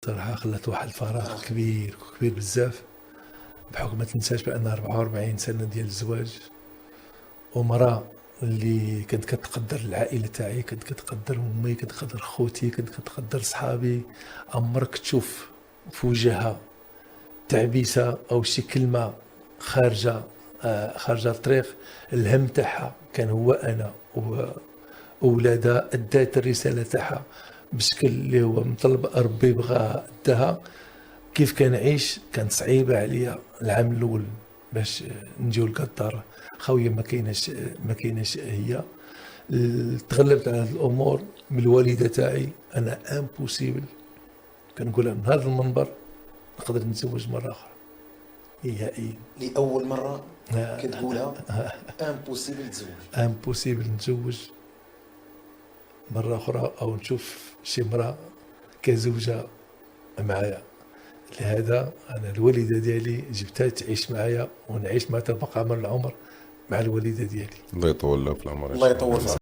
صراحة خلات واحد الفراغ كبير كبير بزاف، بحكم ما تنساش بأن 44 سنة ديال الزواج، ومرأة اللي كنت كتقدر العائلة تاعي، كنت كتقدر أمي، كنت كتقدر خوتي، كنت كتقدر صحابي. عمرك تشوف في وجهها تعبيسة أو شي كلمة خارجة، خارجة الطريق. الهم تاعها كان هو أنا وولادها، أدات الرسالة تاعها بشكل اللي هو مطلب ربي بغا أداها. كيف كنعيش كانت صعيبة عليا العام الأول باش نجيو لقطر. خويا ما كايناش هي. تغلبت على هذه الأمور من الوالدة تاعي. أنا امبوسيبل كنقولها من هذا المنبر، نقدر نتزوج مرة أخرى نهائيا. لاول مره كتقولها امبوسيبل تزوج. امبوسيبل نتزوج مرة أخرى أو نشوف شي امرأة كزوجة معايا. لهذا أنا الوالدة ديالي جبتها تعيش معايا ونعيش معها بقى عمر العمر مع الوالدة ديالي. الله يطول لها في العمر. الله يطول